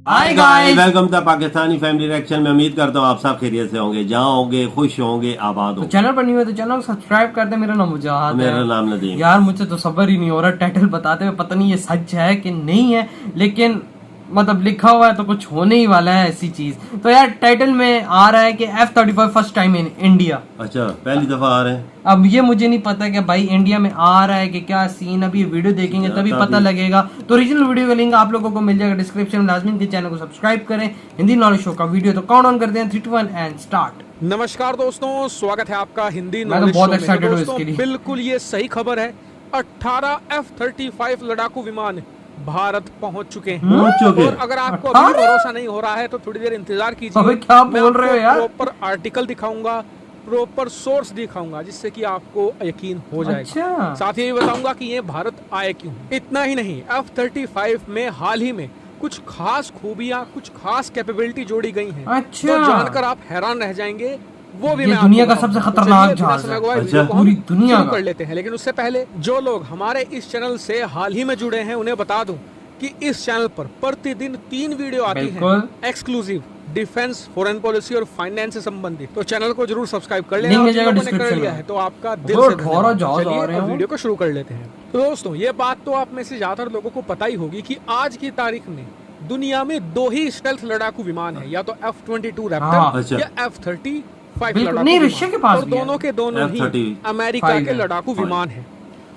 Hi guys, welcome to Pakistani family reaction में। उम्मीद करता हूँ आप सब खैरियत से होंगे, जहाँ होंगे खुश होंगे, आबाद तो होंगे। चैनल पर नहीं हुए तो चैनल को सब्सक्राइब कर दे। मेरा नाम मुजाहिद है। मेरा नाम नदीम। यार मुझसे तो सब्र ही नहीं हो रहा टाइटल बताते हुए, पता नहीं ये सच है कि नहीं है, लेकिन मतलब लिखा हुआ है तो कुछ होने ही वाला है ऐसी चीज। तो यार टाइटल में आ रहा है कि F-35 first time in India. अच्छा, पहली दफा आ रहे हैं। अब ये मुझे नहीं पता कि भाई इंडिया में आ रहा है कि क्या सीन, अभी ये वीडियो देखेंगे तभी पता लगेगा। तो ओरिजिनल वीडियो का लिंक आप लोगों को मिल जाएगा डिस्क्रिप्शन में। लाजमी इनके चैनल को सब्सक्राइब करें। हिंदी नॉलेज शो का वीडियो तो काउंट ऑन करते हैं 3 2 1 एंड स्टार्ट। नमस्कार दोस्तों, स्वागत है आपका हिंदी मैं तो नॉलेज बहुत शो में। excited हूँ दोस्तों, इसके लिए। बिल्कुल ये सही खबर है। 18 F-35 लड़ाकू विमान भारत पहुंच चुके हैं। पहुंच चुके। और अगर आपको अभी भी भरोसा नहीं हो रहा है तो थोड़ी देर इंतजार कीजिए। अबे क्या बोल रहे हो यार? प्रॉपर आर्टिकल दिखाऊंगा, प्रॉपर सोर्स दिखाऊंगा, जिससे कि आपको यकीन हो जाएगा। अच्छा। साथ ही ये बताऊंगा कि ये भारत आए क्यों। इतना ही नहीं, F-35 में हाल ही में कुछ खास खूबियां, कुछ खास कैपेबिलिटी जोड़ी गई हैं। अच्छा। तो जानकर आप हैरान रह जाएंगे। वो भी ये मैं दुनिया आपको का सबसे बताऊंगा। खतरनाक चलिए, बिना जहाज समय है। गवाए अच्छा। वीडियो को हम पूरी दुनिया शुरू का। कर लेते हैं। लेकिन उससे पहले जो लोग हमारे इस चैनल से हाल ही में जुड़े हैं उन्हें बता दूं कि इस चैनल पर प्रतिदिन 3 वीडियो आती बिल्कुल। हैं एक्सक्लूसिव डिफेंस, फॉरेन पॉलिसी और फाइनेंस से संबंधित। तो चैनल को जरूर सब्सक्राइब कर लेना। लिंक और मिल जिन जाएगा लोगों ने कर डिस्क्रिप्शन लिया में। है तो आपका दिल वो से 18 धन्यवाद। जहाज आ चलिए, रहे अब हैं। वीडियो को शुरू कर लेते हैं। तो दोस्तों, ये बात तो आप में से ज्यादातर लोगों को पता ही होगी कि आज की तारीख में दुनिया में 2 ही स्टेल्थ लड़ाकू विमान है, या तो F-22 हाँ। रैप्टर या F-35 बिल्कुल लड़ाकू नहीं, विमान। रशिया के पास और भी है। दोनों के दोनों ही F-35 अमेरिका के है। लड़ाकू विमान हैं।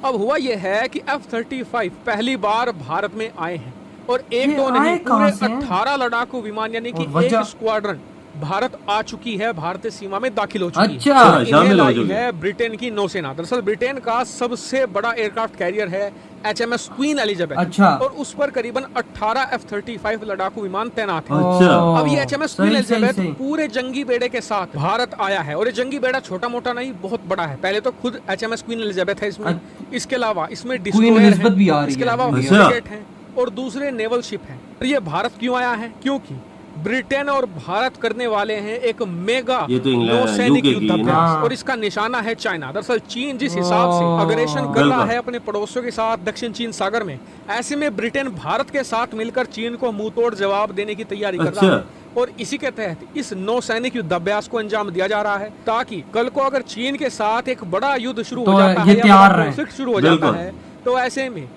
अब हुआ यह है कि F-35 पहली बार भारत में आए हैं और ये एक दो नहीं, आए पूरे कहाँ से हैं? 18 लड़ाकू विमान यानी कि और वजह? एक स्क्वाड्रन भारत आ चुकी है, भारतीय सीमा में दाखिल हो चुकी अच्छा। है। इन्हें शामिल हो लाई चुकी है। है ब्रिटेन की नौसेना। दरअसल ब्रिटेन का सबसे बड़ा एयरक्राफ्ट कैरियर है HMS क्वीन एलिजाबेथ। अच्छा। और उस पर करीबन 18 F-35 लड़ाकू विमान तैनात हैं। अच्छा। अब ये HMS सही, क्वीन सही, एलिजाबेथ सही। पूरे जंगी बेड़े के साथ भारत आया है। और ये जंगी बेड़ा छोटा मोटा नहीं, बहुत बड़ा है। पहले तो खुद HMS क्वीन एलिजाबेथ है इसमें। इसके अलावा इसमें डिस्ट्रॉयर एलिजाबेथ है, भी आ रही इसके है। अलावा अच्छा। फ्रिगेट हैं और दूसरे नेवल शिप हैं। और ये भारत क्यों आया है? क्योंकि ब्रिटेन और भारत करने वाले हैं एक मेगा ये तो इंग्लैंड, नौसैनिक UK की ना। युद्धाभ्यास और इसका निशाना है चाइना। दरअसल चीन जिस हिसाब से अग्रेशन कर रहा बिल्कुल। है अपने पड़ोसियों के साथ दक्षिण चीन सागर में, ऐसे में ब्रिटेन भारत के साथ मिलकर चीन को मुंह तोड़ जवाब देने की तैयारी कर रहा है। और इसी के तहत इस नौसैनिक युद्धाभ्यास को अंजाम दिया जा रहा है, ताकि कल को अगर चीन के साथ एक बड़ा युद्ध शुरू तो हो जाता ये है या तैयार बड़ा रहे। conflict शुरू हो जाता बिल्कुल। है, तो ऐसे में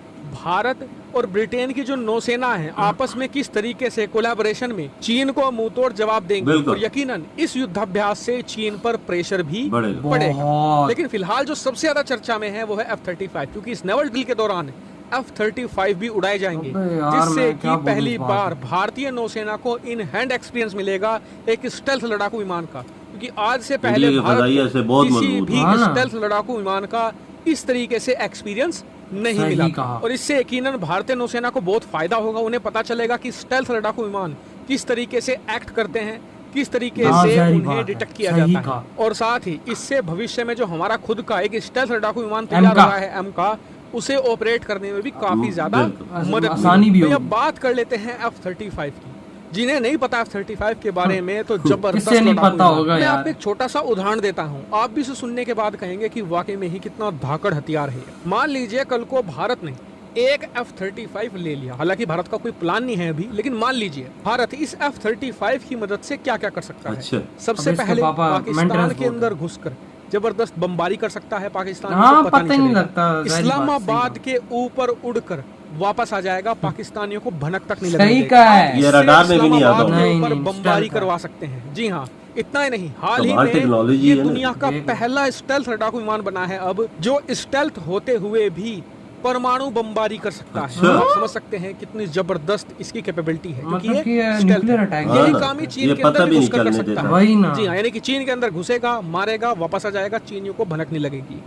भारत और ब्रिटेन की जो नौसेना है आपस में किस तरीके से कोलैबोरेशन में चीन को मुंहतोड़ जवाब देंगे। बिल्कुल। और यकीनन इस युद्धाभ्यास से चीन पर प्रेशर भी बढ़ेगा। बढ़ेगा। बहुत। लेकिन फिलहाल जो सबसे ज्यादा चर्चा में है वो है F-35, क्योंकि इस नेवल डील के दौरान F-35 भी उड़ाए जाएंगे, अबे यार, जिससे मैं कि क्या बोलूं पहली इस बात बार में। भारतीय नौसेना को इन हैंड एक्सपीरियंस मिलेगा एक स्टेल्थ लड़ाकू विमान का। क्योंकि आज से पहले इंडिया की भारत फदाइया से बहुत किसी मजबूत भी है। हाँ ना। स्टेल्थ लड़ाकू विमान का इस तरीके से एक्सपीरियंस नहीं सही मिला। कहा। और इससे यकीनन भारतीय नौसेना को बहुत फायदा होगा। उन्हें पता चलेगा कि स्टेल्थ लड़ाकू विमान किस तरीके से एक्ट करते हैं, किस तरीके हाँ, से सही उन्हें बात है। डिटेक्ट किया सही जाता कहा। है। और साथ ही इससे भविष्य में जो हमारा खुद का एक स्टेल्थ लड़ाकू विमान तैयार M का। हो रहा है M का, उसे ऑपरेट करने में भी काफी ज्यादा बिल्कुल। मदद आसानी भी मिलेगी। तो होगी। अब बात कर लेते हैं F-35 की। जिन्हें नहीं पता F-35 के बारे में तो जबरदस्त किसे नहीं लड़ाकू पता विमान। होगा मैं यार। आपको एक छोटा सा उदाहरण देता हूँ, आप भी इसे सुनने के बाद कहेंगे कि वाकई में ही कितना धाकड़ हथियार है। मान लीजिए कल को भारत ने एक F-35 ले लिया। हालांकि भारत का कोई प्लान नहीं है अभी, लेकिन मान लीजिए भारत इस F-35 की मदद से क्या क्या कर सकता है। अच्छा। सबसे अब इसके पहले पापा पाकिस्तान maintenance के अंदर घुसकर जबरदस्त बमबारी कर सकता है। पाकिस्तान हाँ, को पता ही नहीं चलेगा। लगता, जाहिर बात, इस्लामाबाद सही के ऊपर उड़कर वापस आ जाएगा, पाकिस्तानियों को भनक तक नहीं सही लगेगी। कहा है। ये रडार में भी नहीं आता इस्लामाबाद के नहीं, ऊपर नहीं, बमबारी stealth है। करवा सकते हैं। जी हाँ, इतना ही नहीं, हाल ही कमाल में टेक्नोलॉजी ये है ना। दुनिया का देख। पहला स्टेल्थ लड़ाकू विमान बना है अब, जो स्टेल्थ होते हुए भी परमाणु बमबारी कर सकता है। अच्छा। आप समझ सकते हैं कितनी जबरदस्त इसकी कैपेबिलिटी है, क्योंकि मतलब कि ये ये stealth nuclear है। attack यही है। काम ही ये चीन के पता अंदर भी भी नहीं घुसकर कर चलने सकता देता। है। वही ना। जी हाँ, यानी कि चीन के अंदर घुसेगा, मारेगा, वापस आ जाएगा, चीनियों को भनक नहीं लगेगी।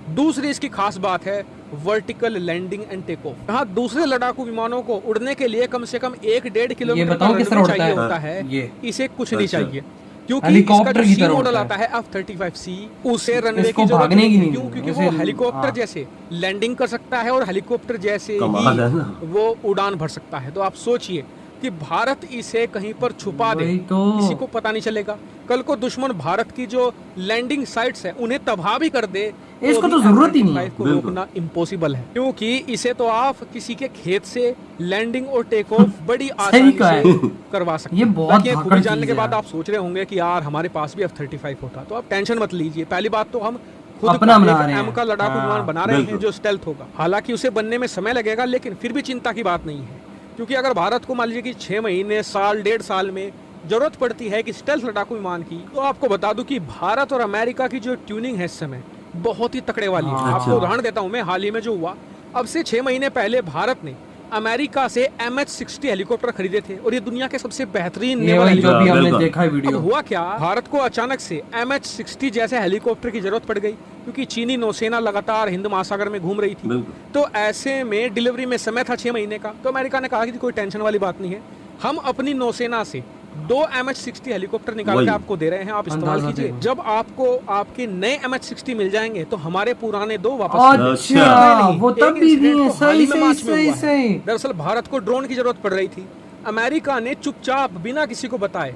दूसरी इसकी खास बात है vertical landing and take off. यहाँ दूसरे लड़ाकू विमानों को उड़ने के लिए कम से कम 1-1.5 किलोमीटर बताओ का किस तरह रनवे उड़ता चाहिए है? होता है। ये। इसे कुछ नहीं अच्छा। चाहिए, क्योंकि इसका हेलीकॉप्टर जो की सी तरह मॉडल उड़ता आता है F-35C, उसे रनवे इसको की जरूरत भागने की नहीं है। नहीं क्यों? जरूरत। क्योंकि उसे- वो हेलीकॉप्टर हाँ। जैसे लैंडिंग कर सकता है और हेलीकॉप्टर जैसे कमाल है ही ना। वो उड़ान भर सकता है। तो आप सोचिए कि भारत इसे कहीं पर छुपा दे, वही तो। किसी को पता नहीं चलेगा। कल को दुश्मन भारत की जो लैंडिंग साइट्स है उन्हें तबाह भी कर दे, इसको भी तो जरूरत ही नहीं है। F-35 को बिल्कुल। रोकना इम्पॉसिबल है, क्योंकि इसे तो आप किसी के खेत से लैंडिंग और टेक ऑफ बड़ी सही आसानी कहा है। से करवा सकते ये हैं। बहुत बाकी धाकड़ खूबी जानने चीज़ के है बाद यार। आप सोच रहे होंगे कि यार हमारे पास भी F-35 होता, तो आप टेंशन मत लीजिए। पहली बात तो हम खुद अपना बना रहे एक हैं। M का लड़ाकू विमान बना रहे हैं बिल्कुल। जो स्टेल्थ होगा। हालांकि उसे बनने में समय लगेगा, लेकिन फिर भी चिंता की बात नहीं है, क्योंकि अगर भारत को मान लीजिए कि 6 महीने, साल, 1.5 साल में जरूरत पड़ती है कि स्टेल्थ लड़ाकू विमान की, तो आपको बता दूं कि भारत और अमेरिका की जो ट्यूनिंग है इस समय बहुत ही तकड़े वाली है। हाँ। आपको उदाहरण देता हूं मैं, हाल ही में जो हुआ, अब से 6 महीने पहले भारत ने अमेरिका से MH-60 हेलीकॉप्टर खरीदे थे, और ये दुनिया के सबसे बेहतरीन ये नेवल वही जो हेलीकॉप्टर। भी हमने बिल्कुल। देखा है अब वीडियो। हुआ क्या, भारत को अचानक से MH-60 जैसे हेलीकॉप्टर की जरूरत पड़ गई, क्योंकि चीनी नौसेना लगातार हिंद महासागर में घूम रही थी। बिल्कुल। तो ऐसे में डिलीवरी में समय था 6 महीने का, तो अमेरिका ने कहा कि कोई टेंशन वाली बात नहीं है, हम अपनी नौसेना से 2 MH-60 हेलीकॉप्टर निकाल के वही। आपको दे रहे हैं, आप इस्तेमाल अंदाजा कीजिए। देखो। जब आपको आपके नए MH-60 मिल जाएंगे तो हमारे पुराने 2 वापस मिल जाएंगे। अच्छा, नहीं, वो एक तब भी इंसिडेंट दिए। तो हाल सही ही में सही मार्च में सही हुआ है। सही। दरअसल भारत को ड्रोन की जरूरत पड़ रही थी, अमेरिका ने चुपचाप बिना किसी को बताए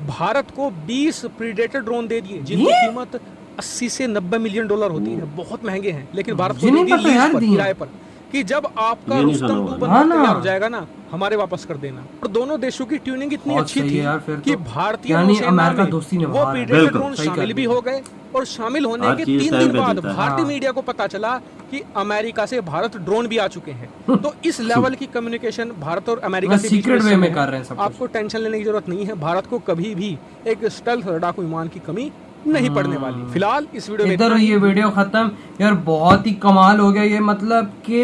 भारत को 20 प्रीडेटर ड्रोन दे दिए, जिनकी ये? कीमत 80 से 90 मिलियन डॉलर होती है, बहुत महंगे हैं। लेकिन भारत को जिन्हें दे दी पता लीज यार पर, दिए। किराए पर, कि जब आपका ये नहीं रुस्तम सुना 2 हुआ। बनकर हाँ ना। तैयार हो जाएगा ना, हमारे वापस कर देना। और दोनों देशों की ट्यूनिंग इतनी बहुत अच्छी सही थी है यार, फिर कि तो। भारतीय यानी नौसेना अमेरिका में दोस्ती निभा वो रहा है। प्रीडेटर बिल्कुल, ड्रोन सही शामिल कर भी दिया। हो गए, और शामिल होने हर के चीज़ 3 टाइम दिन पे बाद देता है। भारतीय हाँ। मीडिया को पता चला कि अमेरिका से भारत ड्रोन भी आ चुके हैं। तो इस लेवल की कम्युनिकेशन भारत और अमेरिका बस के बीच secret इस way में समय कर रहे हैं सब कुछ। आपको टेंशन लेने की जरूरत नहीं है, भारत को कभी भी एक स्टेल्थ लड़ाकू विमान की कमी नहीं पड़ने वाली। फिलहाल इस वीडियो में इधर इतना ही। ये वीडियो खत्म यार, बहुत ही कमाल हो गया ये। मतलब कि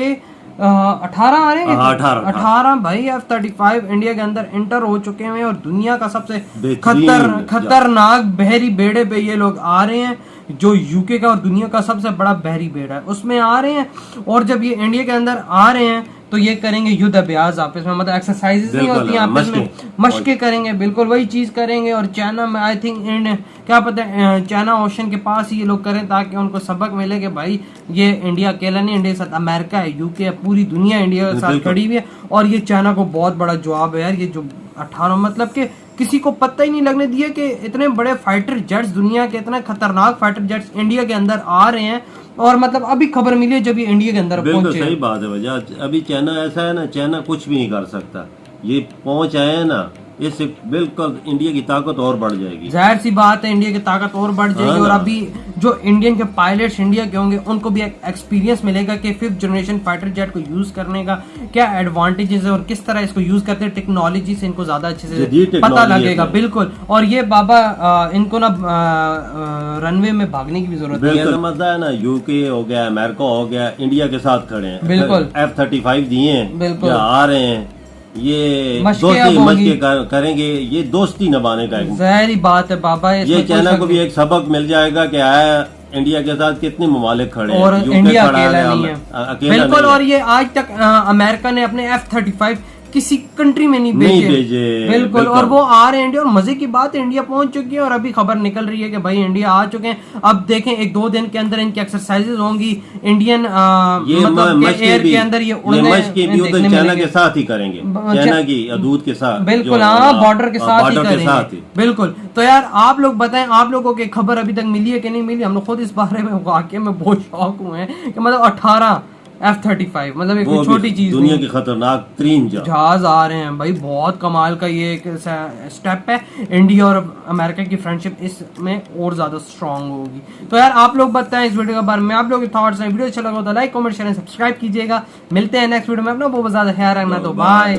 18 आ रहे हैं, हाँ, 18 18 भाई F-35 इंडिया के अंदर इंटर हो चुके हैं, और दुनिया का सबसे बेहतरीन खतरनाक बहरी बेड़े पे ये लोग आ रहे हैं, जो यूके का और दुनिया का सबसे बड़ा बहरी बेड़ा है, उसमें आ रहे हैं। और जब ये इंडिया के अंदर आ रहे हैं तो ये करेंगे युद्ध अभ्यास आपस में, मतलब एक्सरसाइजेस नहीं बिल्कुल, होती हैं आपस में, मशकें। मशकें करेंगे, बिल्कुल वही चीज करेंगे। और चाइना में आई थिंक क्या पता है, चाइना ओशन के पास ही ये लोग करें, ताकि उनको सबक मिले कि भाई ये इंडिया अकेला नहीं, इंडिया के साथ अमेरिका है, यूके है, पूरी दुनिया इंडिया के साथ बिल्कुल। खड़ी हुई है। और ये चाइना को बहुत बड़ा जवाब है यार, ये जो 18 मतलब कि किसी को पता ही नहीं लगने दिया कि इतने बड़े फाइटर जेट्स, दुनिया के इतने खतरनाक फाइटर जेट्स इंडिया के अंदर आ रहे हैं। और मतलब अभी खबर मिली है जब ये इंडिया के अंदर बिल्कुल पहुंचे सही हैं। बात है भैया। अभी चाइना ऐसा है ना, चाइना कुछ भी नहीं कर सकता। ये पहुंच आए हैं ना, इससे बिल्कुल इंडिया की ताकत और बढ़ जाएगी। जाहिर सी बात है, इंडिया की ताकत और बढ़ जाएगी। हाँ और ना। अभी जो इंडियन के पायलट्स इंडिया के होंगे, उनको भी एक एक्सपीरियंस मिलेगा कि 5th जनरेशन फाइटर जेट को यूज करने का क्या एडवांटेजेस है और किस तरह इसको यूज करते हैं। टेक्नोलॉजी से इनको ज्यादा अच्छे से जदीद पता टेक्नोलॉजी लगेगा। है। बिल्कुल। और ये बाबा इनको ना रनवे में भागने की भी जरूरत है। ये समझता है ना, यूके हो गया, अमेरिका हो गया, इंडिया के साथ खड़े हैं। बिल्कुल। F-35 दिए हैं, बिल्कुल। या आ रहे हैं, ये मशकें दोस्ती अब होंगी। मशके करेंगे, ये दोस्ती निभाने का एक जाहिर बात है बाबा, ये इसमें कोई चाइना शक को भी एक सबक मिल जाएगा कि आया इंडिया के साथ कितने ममालिक खड़े हैं। और UK इंडिया खड़ा अकेला है, नहीं है। अकेला बिल्कुल। नहीं और है। ये आज तक अमेरिका ने अपने F-35 किसी कंट्री में नहीं भेजे। भेजे, बिल्कुल। बिल्कुल। और वो आ रहे हैं इंडिया, और मजे की बात है इंडिया पहुंच चुकी है, और अभी खबर निकल रही है कि भाई इंडिया आ चुके हैं। अब देखें 1-2 दिन के अंदर इनकी एक्सरसाइजेज होंगी इंडियन ये मतलब मशके एयर भी, के अंदर ये ये उड़ने मशके भी उधर देखने चाइना मिलेंगे। के साथ ही करेंगे, चाइना की हदूद के साथ। बिल्कुल। जो, हाँ, बॉर्डर के साथ ही बॉर्डर के साथ करेंगे। ही। बिल्कुल। तो यार आप लोग बताएं, आप लोगों की खबर अभी तक मिली है कि नहीं मिली? हम लोग खुद इस बारे में वाकई में बहुत शौक हुए हैं कि मतलब 18 F-35 मतलब एक वो छोटी भी चीज दुनिया नहीं। की खतरनाक तरीन जहाज आ रहे हैं भाई, बहुत कमाल का ये एक स्टेप है। इंडिया और अमेरिका की फ्रेंडशिप इसमें और ज्यादा स्ट्रांग होगी। तो यार आप लोग बताएं इस वीडियो के बारे में, आप लोग के थॉट्स हैं। वीडियो अच्छा लगा तो लाइक कमेंट शेयर सब्सक्राइब कीजिएगा। मिलते हैं नेक्स्ट वीडियो में। अपना बहुत ज्यादा ख्याल रखना, तो बाय।